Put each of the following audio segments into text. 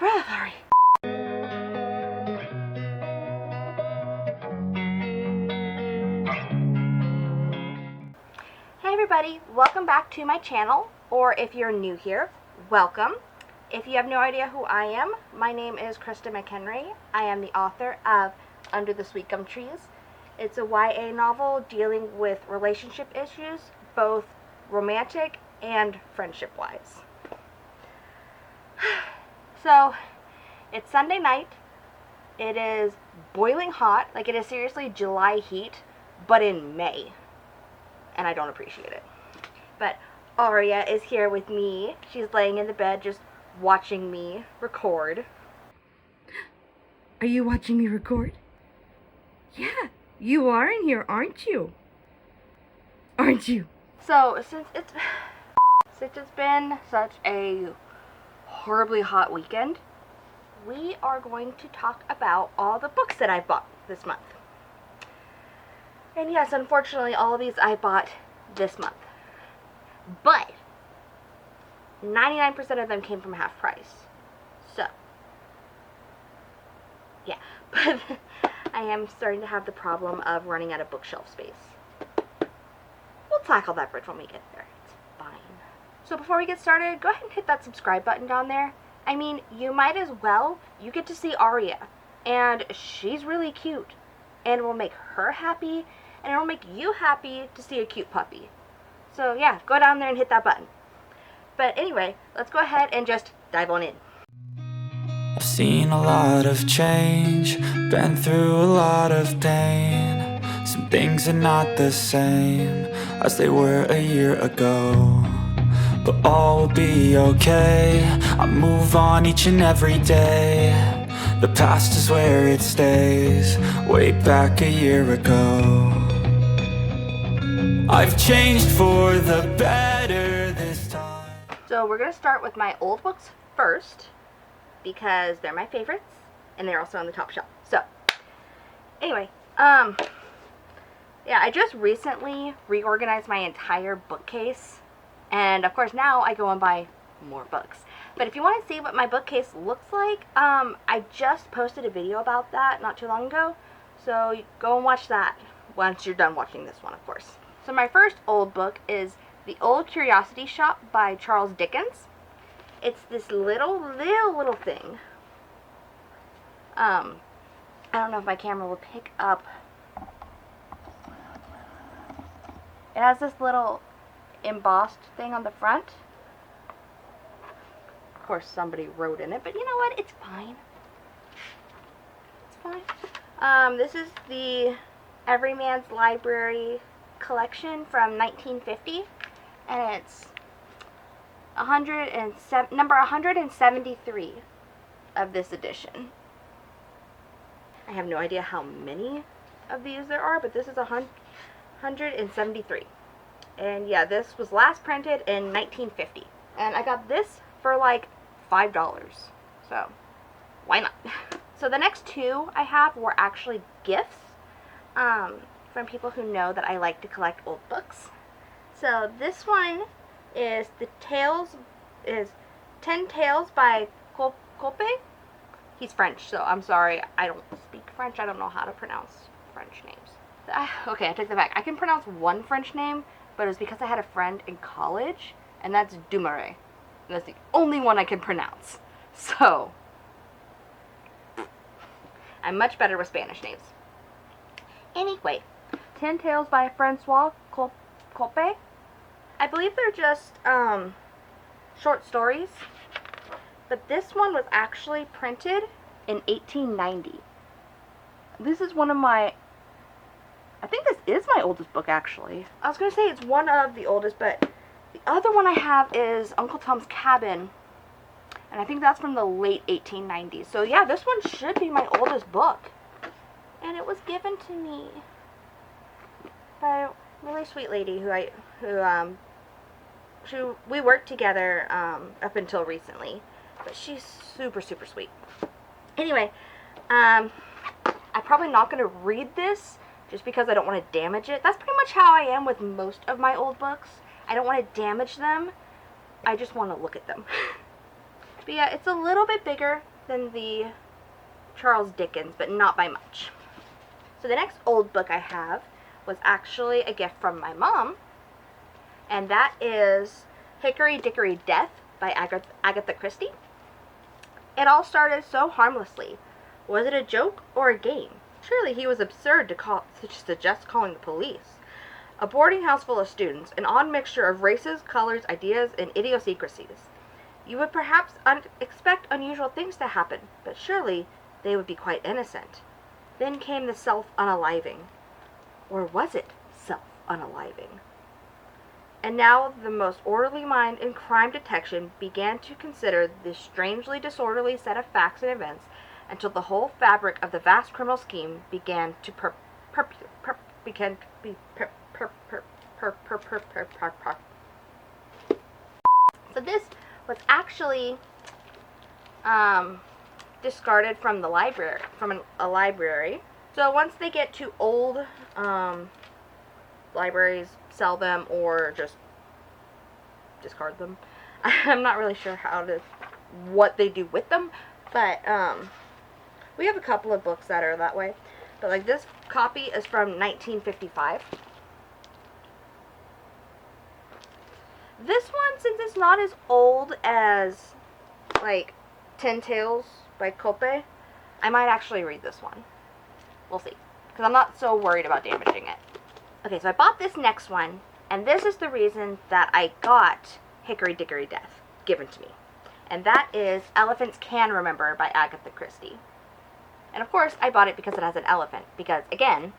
breath, Ari. Hey everybody, welcome back to my channel, or if you're new here, welcome. If you have no idea who I am, my name is Krista McHenry. I am the author of Under the Sweet Gum Trees. It's a YA novel dealing with relationship issues, both romantic and friendship-wise. So, it's Sunday night. It is boiling hot, like it is seriously July heat, but in May. And I don't appreciate it. But Aria is here with me. She's laying in the bed just watching me record. Are you watching me record? Yeah, you are in here, aren't you? Aren't you? So, since it's been such a horribly hot weekend, we are going to talk about all the books that I bought this month. And yes, unfortunately, all of these I bought this month. But 99% of them came from half price. So, yeah. But I am starting to have the problem of running out of bookshelf space. We'll tackle that bridge when we get there. It's fine. So before we get started, go ahead and hit that subscribe button down there. I mean, you might as well. You get to see Aria. And she's really cute. And it will make her happy. And it will make you happy to see a cute puppy. So yeah, go down there and hit that button. But anyway, let's go ahead and just dive on in. I've seen a lot of change, been through a lot of pain. Some things are not the same as they were a year ago, but all will be okay. I move on each and every day. The past is where it stays, way back a year ago. I've changed for the better this time. So we're going to start with my old books first, because they're my favorites, and they're also on the top shelf. So, anyway, yeah, I just recently reorganized my entire bookcase, and of course now I go and buy more books. But if you want to see what my bookcase looks like, I just posted a video about that not too long ago, so you go and watch that once you're done watching this one, of course. So my first old book is The Old Curiosity Shop by Charles Dickens. It's this little thing. I don't know if my camera will pick up. It has this little embossed thing on the front. Of course, somebody wrote in it, but you know what? It's fine. It's fine. This is the Everyman's Library collection from 1950, and it's number 173 of this edition. I have no idea how many of these there are, but this is 173. And yeah, this was last printed in 1950. And I got this for like $5. So, why not? So the next two I have were actually gifts from people who know that I like to collect old books. So this one is 10 Tales by Colpe. He's French, so I'm sorry, I don't speak French. I don't know how to pronounce French names. Okay, I take that back. I can pronounce one French name, but it was because I had a friend in college, and that's Dumaret. And that's the only one I can pronounce. So, I'm much better with Spanish names. Anyway, 10 Tales by Francois Colpe. I believe they're just short stories, but this one was actually printed in 1890. This is one of my, I think this is my oldest book actually. I was going to say it's one of the oldest, but the other one I have is Uncle Tom's Cabin, and I think that's from the late 1890s. So yeah, this one should be my oldest book, and it was given to me by a really sweet lady we worked together up until recently, but she's super sweet. Anyway, I'm probably not going to read this just because I don't want to damage it. That's pretty much how I am with most of my old books. I don't want to damage them. I just want to look at them. But yeah, it's a little bit bigger than the Charles Dickens, but not by much. So the next old book I have was actually a gift from my mom, and that is Hickory Dickory Death by Agatha Christie. It all started so harmlessly. Was it a joke or a game? Surely he was absurd to suggest calling the police. A boarding house full of students, an odd mixture of races, colors, ideas, and idiosyncrasies. You would perhaps expect unusual things to happen, but surely they would be quite innocent. Then came the self-unaliving. Or was it self-unaliving? And now the most orderly mind in crime detection began to consider this strangely disorderly set of facts and events until the whole fabric of the vast criminal scheme began to So this was actually discarded from the library, from a library. So once they get to old libraries, sell them or just discard them. I'm not really sure what they do with them, but we have a couple of books that are that way. But like this copy is from 1955. This one, since it's not as old as like 10 Tales by Cope, I might actually read this one. We'll see, because I'm not so worried about damaging it. Okay, so I bought this next one, and this is the reason that I got Hickory Dickory Death given to me. And that is Elephants Can Remember by Agatha Christie. And of course, I bought it because it has an elephant, because again,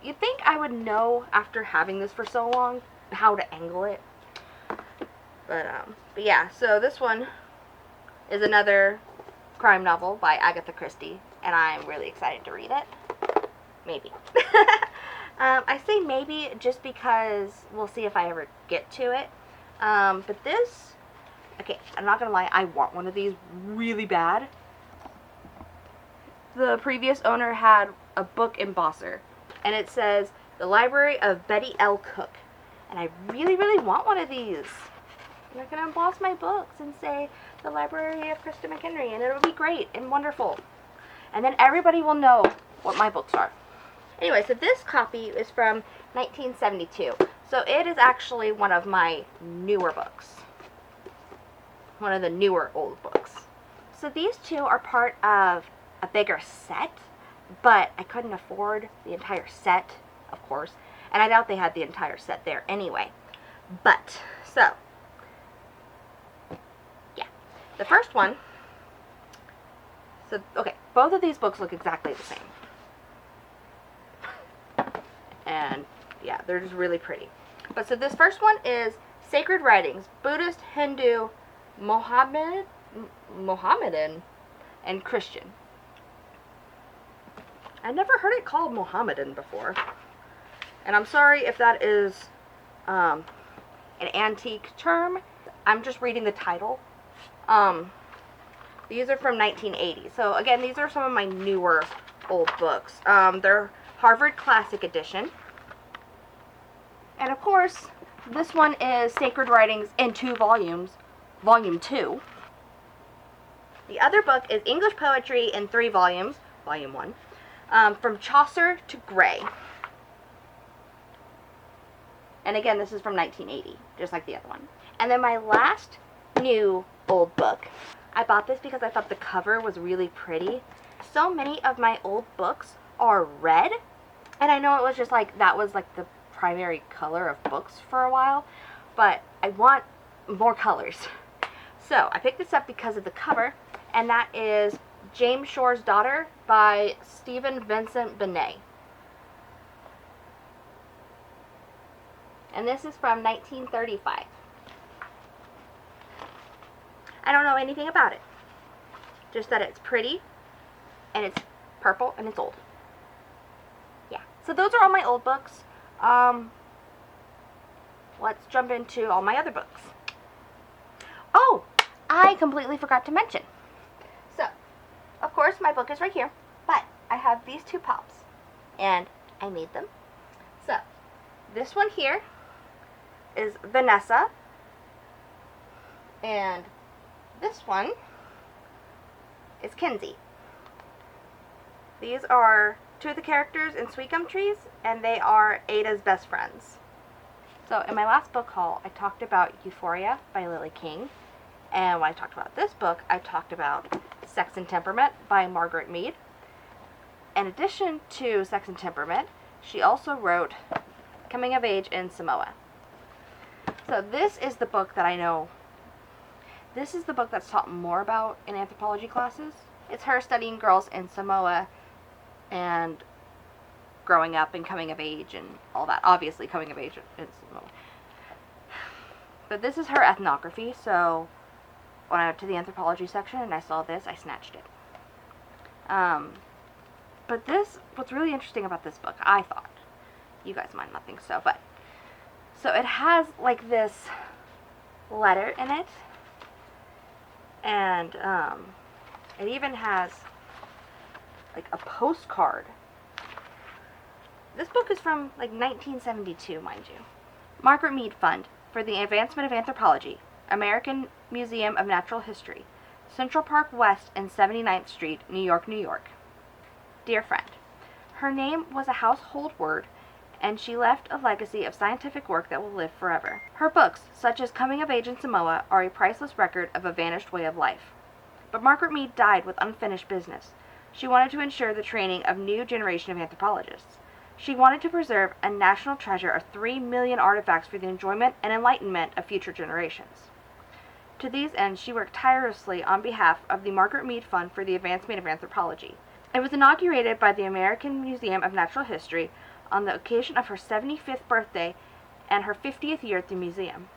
you'd think I would know after having this for so long how to angle it. But yeah, so this one is another crime novel by Agatha Christie, and I'm really excited to read it. Maybe. I say maybe just because we'll see if I ever get to it. But this, okay, I'm not gonna lie, I want one of these really bad. The previous owner had a book embosser, and it says, The Library of Betty L. Cook. And I really, really want one of these. And I can emboss my books and say, The Library of Krista McHenry, and it'll be great and wonderful. And then everybody will know what my books are. Anyway, so this copy is from 1972. So it is actually one of my newer books. One of the newer old books. So these two are part of a bigger set, but I couldn't afford the entire set, of course. And I doubt they had the entire set there anyway. But, so, yeah. The first one, so, okay, both of these books look exactly the same. And, yeah, they're just really pretty. But, so this first one is Sacred Writings, Buddhist, Hindu, Mohammedan, and Christian. I never heard it called Mohammedan before. And I'm sorry if that is an antique term. I'm just reading the title. These are from 1980. So again, these are some of my newer old books. They're Harvard Classic Edition. And of course, this one is Sacred Writings in 2 volumes, Volume 2. The other book is English Poetry in 3 volumes, Volume 1, from Chaucer to Gray. And again, this is from 1980, just like the other one. And then my last new old book. I bought this because I thought the cover was really pretty. So many of my old books are red. And I know it was just like, that was like the primary color of books for a while. But I want more colors. So I picked this up because of the cover. And that is James Shore's Daughter by Stephen Vincent Benet. And this is from 1935. I don't know anything about it. Just that it's pretty, and it's purple, and it's old. Yeah. So those are all my old books. Let's jump into all my other books. Oh! I completely forgot to mention. So, of course, my book is right here. But I have these 2 pops. And I made them. So, this one here is Vanessa And this one is Kinsey. These are two of the characters in Sweet Gum Trees, and they are Ada's best friends. So in my last book haul, I talked about Euphoria by Lily King. And when I talked about this book, I talked about Sex and Temperament by Margaret Mead. In addition to Sex and Temperament, she also wrote Coming of Age in Samoa. So this is the book that I know, this is the book that's taught more about in anthropology classes. It's her studying girls in Samoa and growing up and coming of age and all that. Obviously coming of age in Samoa. But this is her ethnography, so when I went to the anthropology section and I saw this, I snatched it. But what's really interesting about this book, I thought, you guys might not think so, but, so it has like this letter in it, and it even has like a postcard. This book is from like 1972, mind you. Margaret Mead Fund for the Advancement of Anthropology, American Museum of Natural History, Central Park West and 79th Street, New York, New York. Dear friend, her name was a household word, and she left a legacy of scientific work that will live forever. Her books, such as Coming of Age in Samoa, are a priceless record of a vanished way of life. But Margaret Mead died with unfinished business. She wanted to ensure the training of new generation of anthropologists. She wanted to preserve a national treasure of 3 million artifacts for the enjoyment and enlightenment of future generations. To these ends, she worked tirelessly on behalf of the Margaret Mead Fund for the Advancement of Anthropology. It was inaugurated by the American Museum of Natural History on the occasion of her 75th birthday and her 50th year at the museum.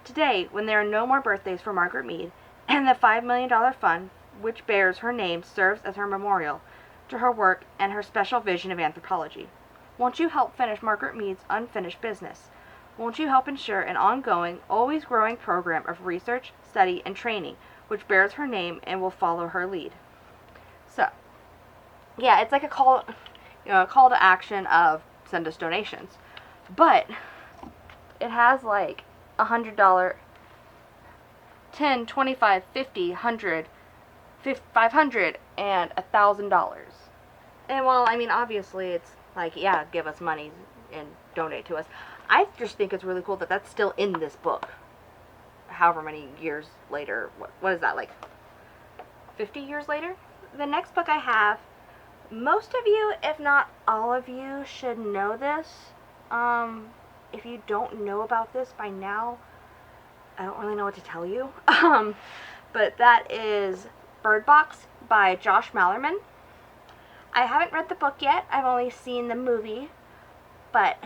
Today, when there are no more birthdays for Margaret Mead, and the $5 million fund, which bears her name, serves as her memorial to her work and her special vision of anthropology. Won't you help finish Margaret Mead's unfinished business? Won't you help ensure an ongoing, always growing program of research, study, and training which bears her name and will follow her lead? So, yeah, it's like a call to action of send us donations. But it has like $100, 10, 25, 50, 100, 500, and $1,000. And while, I mean, obviously it's like, yeah, give us money and donate to us. I just think it's really cool that that's still in this book. However many years later, what is that, like 50 years later? The next book I have, most of you, if not all of you, should know this. If you don't know about this by now, I don't really know what to tell you. But that is Bird Box by Josh Malerman. I haven't read the book yet. I've only seen the movie, but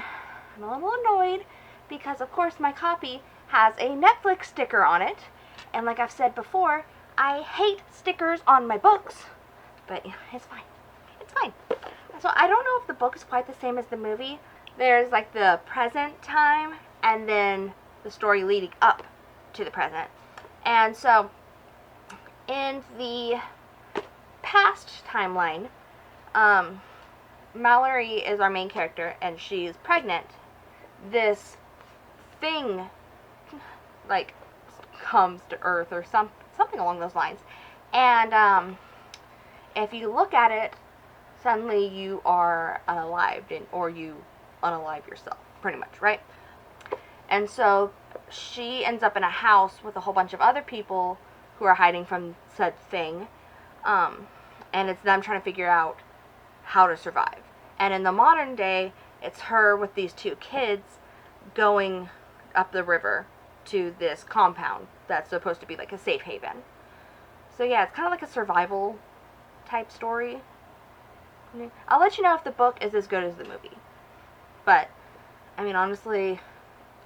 I'm a little annoyed because, of course, my copy has a Netflix sticker on it. And like I've said before, I hate stickers on my books, but it's fine. It's fine. So I don't know if the book is quite the same as the movie. There's like the present time and then the story leading up to the present. And so in the past timeline, Mallory is our main character and she's pregnant. This thing like comes to Earth or something along those lines. And if you look at it, suddenly you are unalived, or you unalive yourself, pretty much, right? And so she ends up in a house with a whole bunch of other people who are hiding from said thing, and it's them trying to figure out how to survive. And in the modern day, it's her with these two kids going up the river to this compound that's supposed to be like a safe haven. So yeah, it's kind of like a survival type story. I'll let you know if the book is as good as the movie. But, I mean, honestly,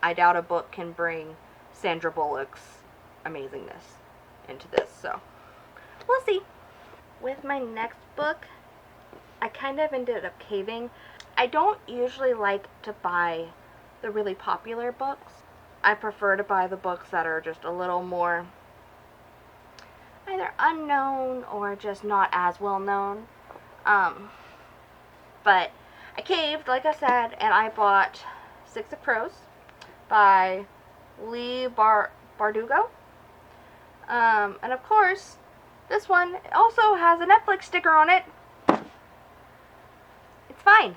I doubt a book can bring Sandra Bullock's amazingness into this, so we'll see. With my next book, I kind of ended up caving. I don't usually like to buy the really popular books. I prefer to buy the books that are just a little more either unknown or just not as well known. But I caved, like I said, and I bought Six of Crows by Lee Bardugo. And of course, this one also has a Netflix sticker on it. It's fine.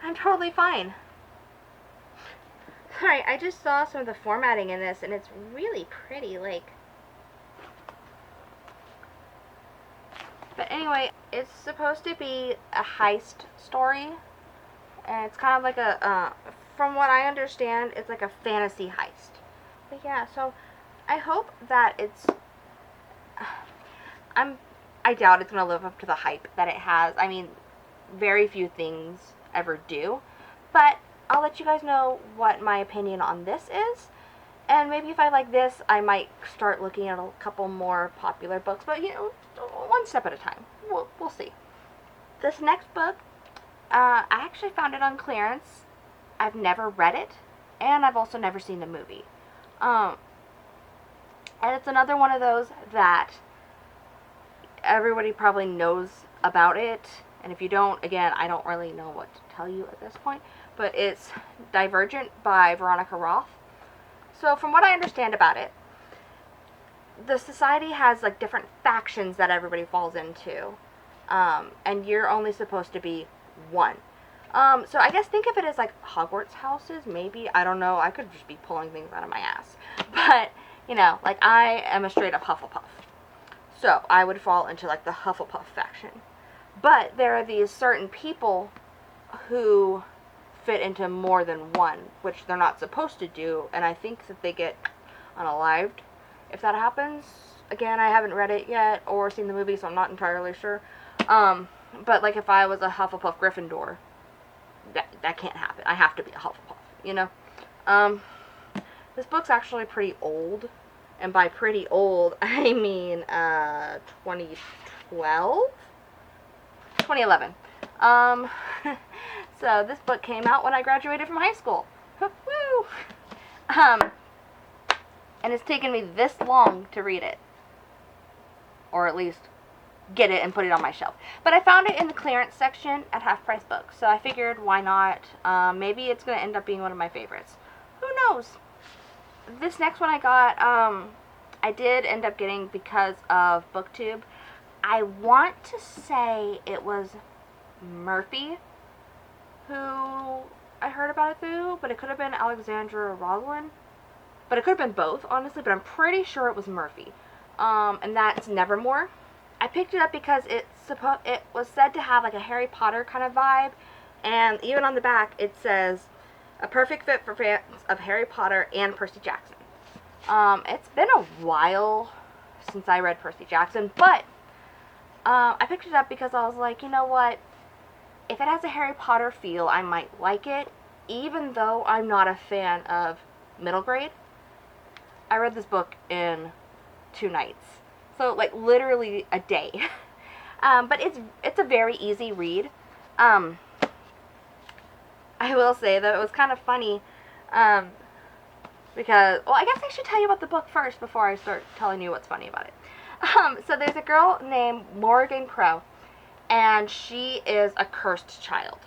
I'm totally fine. Sorry, I just saw some of the formatting in this, and it's really pretty, like. But anyway, it's supposed to be a heist story, and it's kind of like a, from what I understand, it's like a fantasy heist. But yeah, so I hope that I doubt it's going to live up to the hype that it has. I mean, very few things ever do. But I'll let you guys know what my opinion on this is. And maybe if I like this, I might start looking at a couple more popular books. But, one step at a time. We'll see. This next book, I actually found it on clearance. I've never read it. And I've also never seen the movie. And it's another one of those that everybody probably knows about it. And if you don't, again, I don't really know what to tell you at this point. But it's Divergent by Veronica Roth. So from what I understand about it, the society has like different factions that everybody falls into. And you're only supposed to be one. So I guess think of it as like Hogwarts houses, maybe. I don't know. I could just be pulling things out of my ass. But, like I am a straight up Hufflepuff. So I would fall into like the Hufflepuff faction. But there are these certain people who fit into more than one, which they're not supposed to do, and I think that they get unalived if that happens. Again, I haven't read it yet or seen the movie, so I'm not entirely sure. But like if I was a Hufflepuff Gryffindor, that can't happen. I have to be a Hufflepuff, This book's actually pretty old, and by pretty old, I mean 2012? 2011. So this book came out when I graduated from high school. Woo! And it's taken me this long to read it. Or at least get it and put it on my shelf. But I found it in the clearance section at Half Price Books. So I figured, why not? Maybe it's going to end up being one of my favorites. Who knows? This next one I got, I did end up getting because of BookTube. I want to say it was Murphy who I heard about it through, but it could have been Alexandra Rosalind. But it could have been both, honestly, but I'm pretty sure it was Murphy. And that's Nevermore. I picked it up because it was said to have like a Harry Potter kind of vibe, and even on the back it says, a perfect fit for fans of Harry Potter and Percy Jackson. It's been a while since I read Percy Jackson, but I picked it up because I was like, you know what? If it has a Harry Potter feel, I might like it, even though I'm not a fan of middle grade. I read this book in 2 nights. So, like, literally a day. But it's a very easy read. I will say that it was kind of funny, because, well, I guess I should tell you about the book first before I start telling you what's funny about it. So there's a girl named Morgan Crow, and she is a cursed child.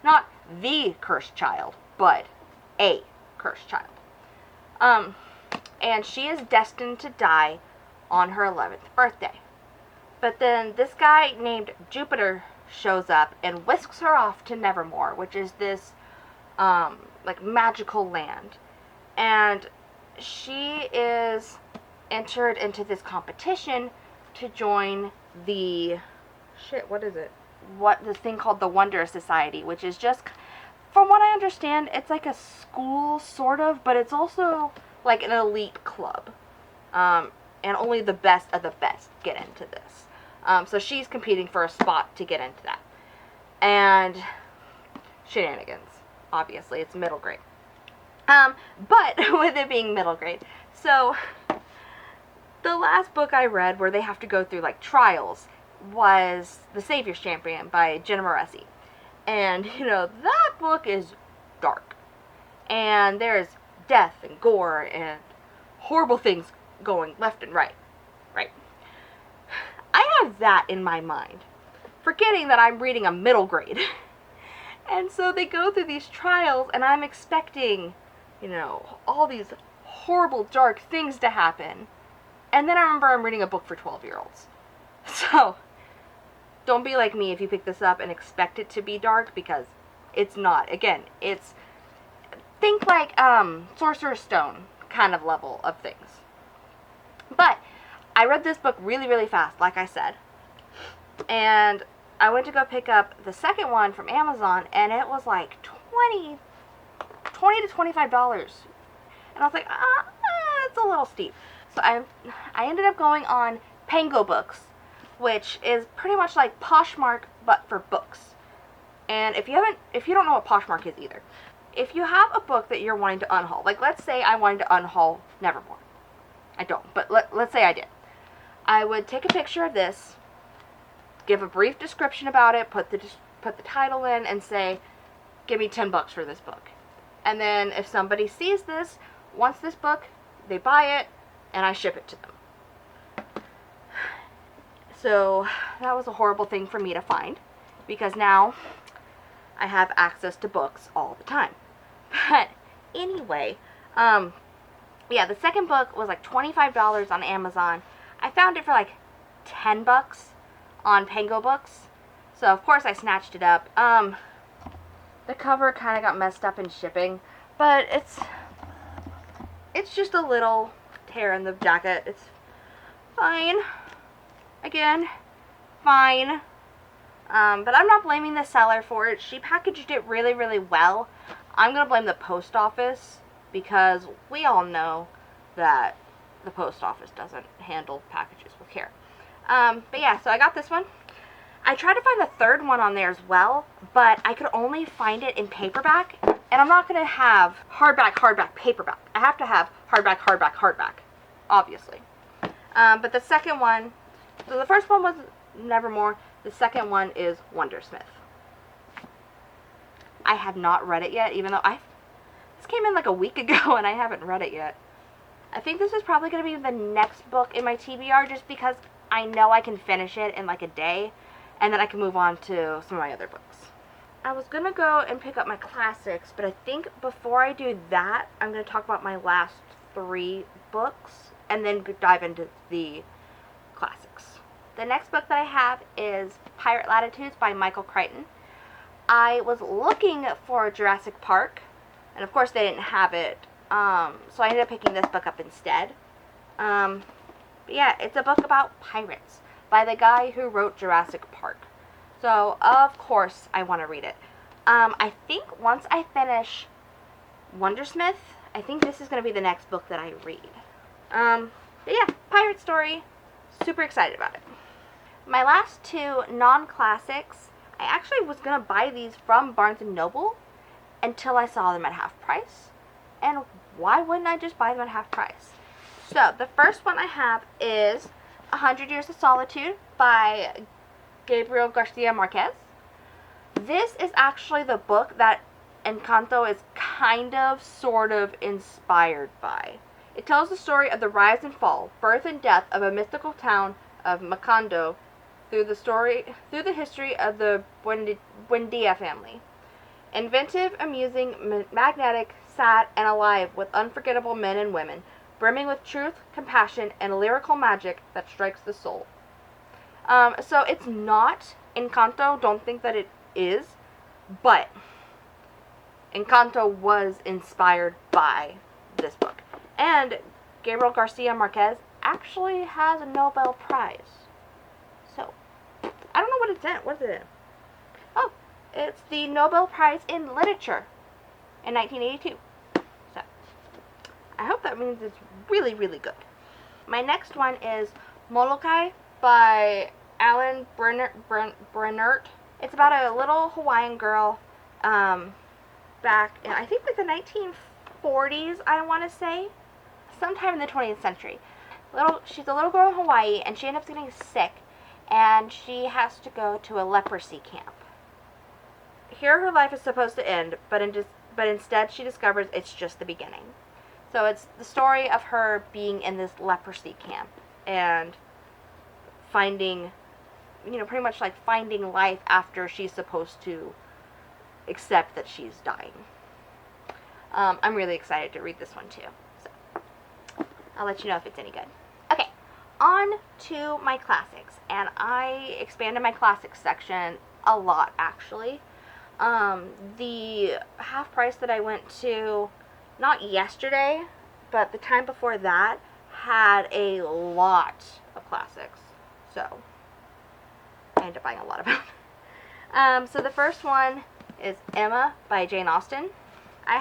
Not the cursed child, but a cursed child. And she is destined to die on her 11th birthday. But then this guy named Jupiter shows up and whisks her off to Nevermore, which is this, like, magical land. And she is entered into this competition to join the, this thing called the Wonder Society, which is just, from what I understand, it's like a school, sort of, but it's also like an elite club. And only the best of the best get into this. So she's competing for a spot to get into that. And shenanigans, obviously, it's middle grade. But with it being middle grade, so the last book I read where they have to go through like trials was The Savior's Champion by Jenna Moreci. And, that book is dark. And there's death and gore and horrible things going left and right. Right. I have that in my mind, forgetting that I'm reading a middle grade. And so they go through these trials, and I'm expecting, all these horrible, dark things to happen. And then I remember I'm reading a book for 12-year-olds. So, don't be like me if you pick this up and expect it to be dark, because it's not. Again, it's, think like Sorcerer's Stone kind of level of things. But I read this book really, really fast, like I said. And I went to go pick up the second one from Amazon, and it was like $20 to $25. And I was like, it's a little steep. So I ended up going on Pango Books, which is pretty much like Poshmark, but for books. And if you don't know what Poshmark is either, if you have a book that you're wanting to unhaul, like let's say I wanted to unhaul Nevermore. I don't, but let's say I did. I would take a picture of this, give a brief description about it, put the title in, and say, give me $10 for this book. And then if somebody sees this, wants this book, they buy it, and I ship it to them. So that was a horrible thing for me to find, because now I have access to books all the time. But anyway, yeah, the second book was like $25 on Amazon. I found it for like $10 on Pango Books. So of course I snatched it up. The cover kind of got messed up in shipping, but it's just a little tear in the jacket. It's fine. Again, fine. But I'm not blaming the seller for it. She packaged it really, really well. I'm going to blame the post office, because we all know that the post office doesn't handle packages with care. But yeah, so I got this one. I tried to find the third one on there as well, but I could only find it in paperback, and I'm not going to have hardback, paperback. I have to have hardback, obviously. But the second one, so the first one was Nevermore, the second one is Wondersmith. I have not read it yet, even though this came in like a week ago and I haven't read it yet. I think this is probably going to be the next book in my TBR, just because I know I can finish it in like a day, and then I can move on to some of my other books. I was going to go and pick up my classics, but I think before I do that, I'm going to talk about my last 3 books, and then dive into the classics. The next book that I have is Pirate Latitudes by Michael Crichton. I was looking for Jurassic Park, and of course they didn't have it, so I ended up picking this book up instead. But yeah, it's a book about pirates by the guy who wrote Jurassic Park. So, of course, I want to read it. I think once I finish Wondersmith, I think this is going to be the next book that I read. But yeah, pirate story. Super excited about it. My last 2 non-classics, I actually was going to buy these from Barnes & Noble until I saw them at half price. And why wouldn't I just buy them at half price? So, the first one I have is 100 Years of Solitude by Gabriel Garcia Marquez. This is actually the book that Encanto is kind of, sort of inspired by. It tells the story of the rise and fall, birth and death of a mystical town of Macondo through the history of the Buendia family. Inventive, amusing, magnetic, sad, and alive with unforgettable men and women, brimming with truth, compassion, and lyrical magic that strikes the soul. So it's not Encanto, don't think that it is, but Encanto was inspired by this book. And Gabriel Garcia Marquez actually has a Nobel Prize. So, I don't know what it's in. What is it in? Oh, it's the Nobel Prize in Literature in 1982. So, I hope that means it's really, really good. My next one is Molokai by Alan Brennert. It's about a little Hawaiian girl back in, I think, like the 1940s, I want to say. Sometime in the 20th century. She's a little girl in Hawaii, and she ends up getting sick, and she has to go to a leprosy camp. Here her life is supposed to end, but instead she discovers it's just the beginning. So it's the story of her being in this leprosy camp and finding, pretty much like finding life after she's supposed to accept that she's dying. I'm really excited to read this one too. So I'll let you know if it's any good. Okay, On to my classics, and I expanded my classics section a lot, actually. The half price that I went to, not yesterday, but the time before that, had a lot of classics. So, I ended up buying a lot of them. So the first one is Emma by Jane Austen. I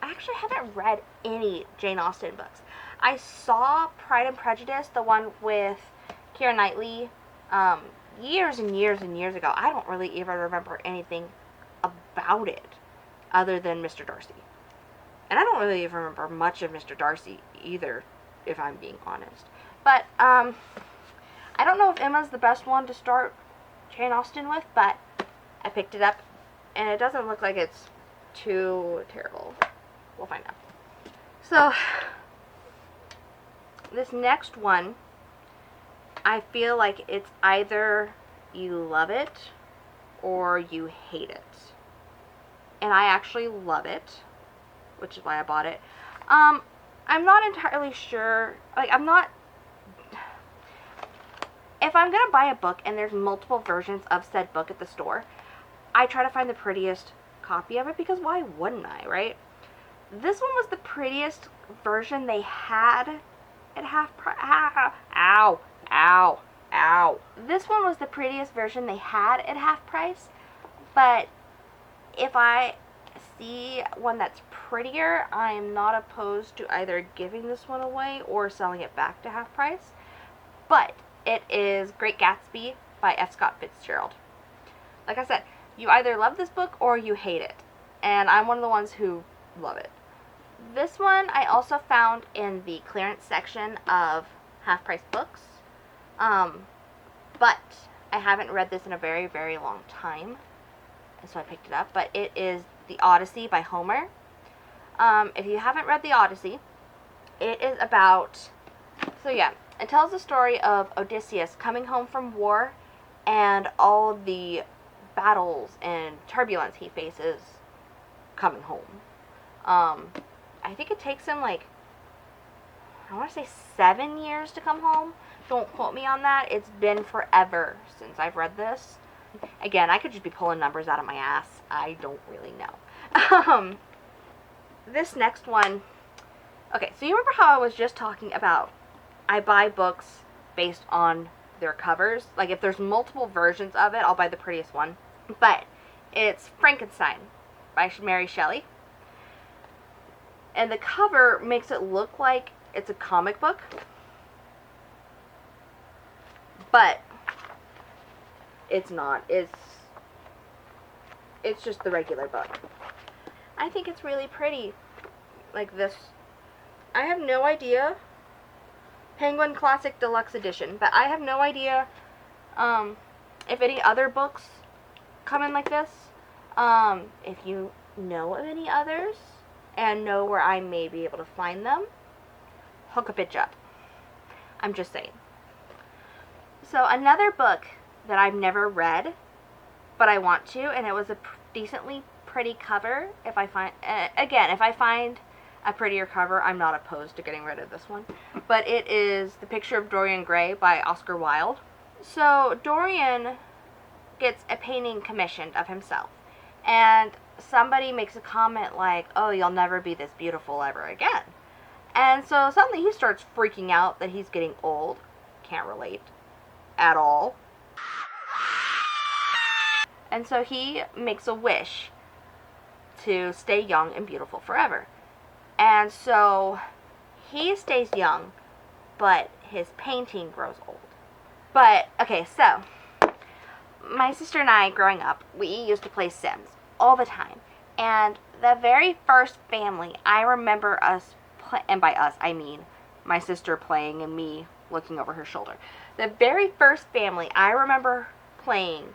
actually haven't read any Jane Austen books. I saw Pride and Prejudice, the one with Keira Knightley, years and years and years ago. I don't really even remember anything about it other than Mr. Darcy. And I don't really even remember much of Mr. Darcy either, if I'm being honest. But, I don't know if Emma's the best one to start Jane Austen with, but I picked it up, and it doesn't look like it's too terrible. We'll find out. So, this next one, I feel like it's either you love it or you hate it. And I actually love it, which is why I bought it. I'm not entirely sure, like, if I'm gonna buy a book and there's multiple versions of said book at the store, I try to find the prettiest copy of it, because why wouldn't I, right? This one was the prettiest version they had at half price. Ow, ow, ow. This one was the prettiest version they had at half price, but if I see one that's prettier, I am not opposed to either giving this one away or selling it back to half price. But it is Great Gatsby by F. Scott Fitzgerald. Like I said, you either love this book or you hate it, and I'm one of the ones who love it. This one I also found in the clearance section of half-price books, but I haven't read this in a very, very long time, and so I picked it up. But it is The Odyssey by Homer. If you haven't read The Odyssey, it is about, it tells the story of Odysseus coming home from war and all the battles and turbulence he faces coming home. I think it takes him, like, I want to say 7 years to come home. Don't quote me on that. It's been forever since I've read this. Again, I could just be pulling numbers out of my ass. I don't really know. This next one, okay, so you remember how I was just talking about I buy books based on their covers? Like, if there's multiple versions of it, I'll buy the prettiest one. But it's Frankenstein by Mary Shelley. And the cover makes it look like it's a comic book, but it's not. It's just the regular book. I think it's really pretty. Like this. I have no idea. Penguin Classic Deluxe Edition. But I have no idea if any other books come in like this. If you know of any others and know where I may be able to find them, hook a bitch up. I'm just saying. So another book that I've never read, but I want to, and it was a decently pretty cover. If I find, if I find a prettier cover, I'm not opposed to getting rid of this one. But it is The Picture of Dorian Gray by Oscar Wilde. So Dorian gets a painting commissioned of himself, and somebody makes a comment like, oh, you'll never be this beautiful ever again. And so suddenly he starts freaking out that he's getting old. Can't relate at all. And so he makes a wish to stay young and beautiful forever. And so he stays young, but his painting grows old. But, okay, so my sister and I, growing up, we used to play Sims all the time. And the very first family I remember us, and by us I mean my sister playing and me looking over her shoulder. The very first family I remember playing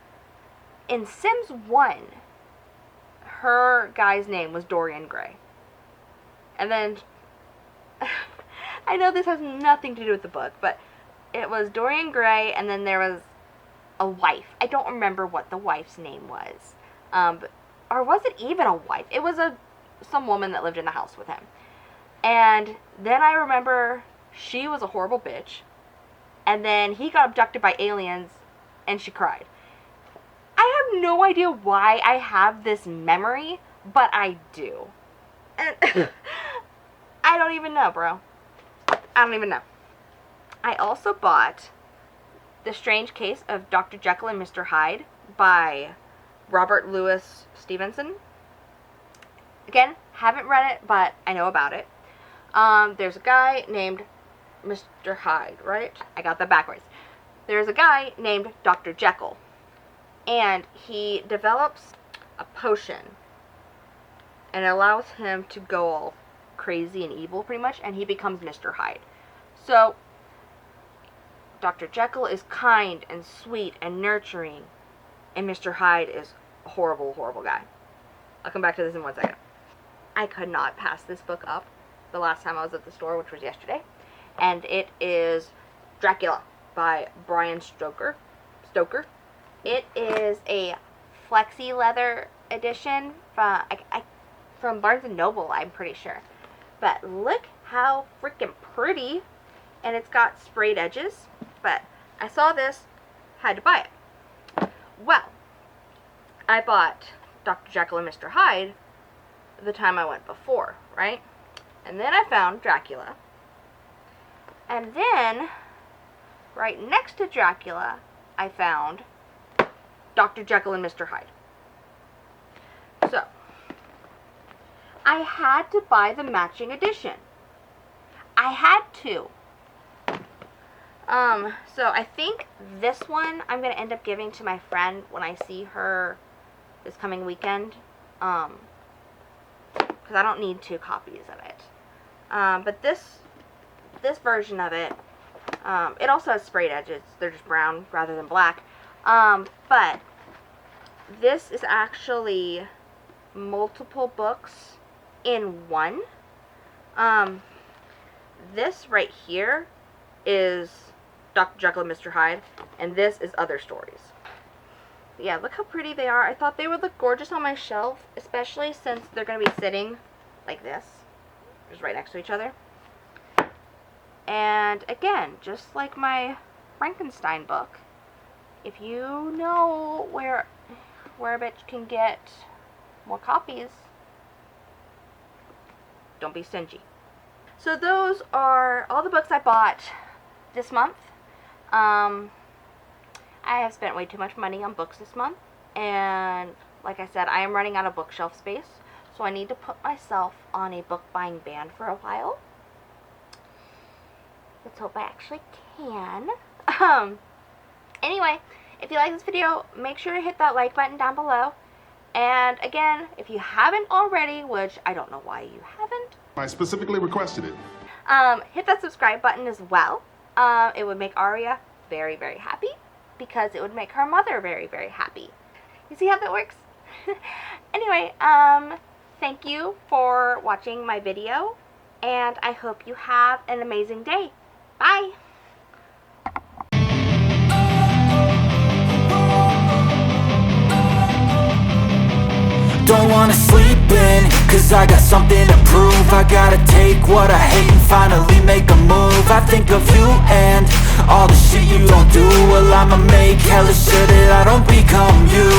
in Sims 1, her guy's name was Dorian Gray. And then, I know this has nothing to do with the book, but it was Dorian Gray, and then there was a wife. I don't remember what the wife's name was. Or was it even a wife? It was some woman that lived in the house with him. And then I remember she was a horrible bitch. and then he got abducted by aliens, and she cried. I have no idea why I have this memory, but I do. And I don't even know, bro. I don't even know. I also bought The Strange Case of Dr. Jekyll and Mr. Hyde by Robert Louis Stevenson. Again, haven't read it, but I know about it. There's a guy named Mr. Hyde, right? I got that backwards. There's a guy named Dr. Jekyll, and he develops a potion, and it allows him to go all crazy and evil, pretty much, and he becomes Mr. Hyde. So, Dr. Jekyll is kind and sweet and nurturing, and Mr. Hyde is a horrible, horrible guy. I'll come back to this in 1 second. I could not pass this book up the last time I was at the store, which was yesterday, and it is Dracula by Bram Stoker. It is a flexi leather edition from Barnes & Noble, I'm pretty sure. But look how freaking pretty, and it's got sprayed edges. But I saw this, had to buy it. Well, I bought Dr. Jekyll and Mr. Hyde the time I went before, right? And then I found Dracula. And then, right next to Dracula, I found Dr. Jekyll and Mr. Hyde. So, I had to buy the matching edition. I had to. So I think this one I'm going to end up giving to my friend when I see her this coming weekend. Because I don't need 2 copies of it. But this version of it, it also has sprayed edges. They're just brown rather than black. But this is actually multiple books in one. This right here is Dr. Jekyll and Mr. Hyde, and this is other stories. Yeah, look how pretty they are. I thought they would look gorgeous on my shelf, especially since they're going to be sitting like this, just right next to each other. And again, just like my Frankenstein book, if you know where a bitch can get more copies, don't be stingy. So those are all the books I bought this month. I have spent way too much money on books this month, and like I said, I am running out of bookshelf space, so I need to put myself on a book buying ban for a while. Let's hope I actually can. Anyway, if you like this video, make sure to hit that like button down below. And again, if you haven't already, which I don't know why you haven't, I specifically requested it. hit that subscribe button as well. It would make Aria very, very happy, because it would make her mother very, very happy. You see how that works? Anyway, thank you for watching my video, and I hope you have an amazing day. Bye! Don't wanna sleep in, cause I got something to prove. I gotta take what I hate and finally make a move. I think of you and all the shit you don't do. Well, I'ma make hella sure that I don't become you.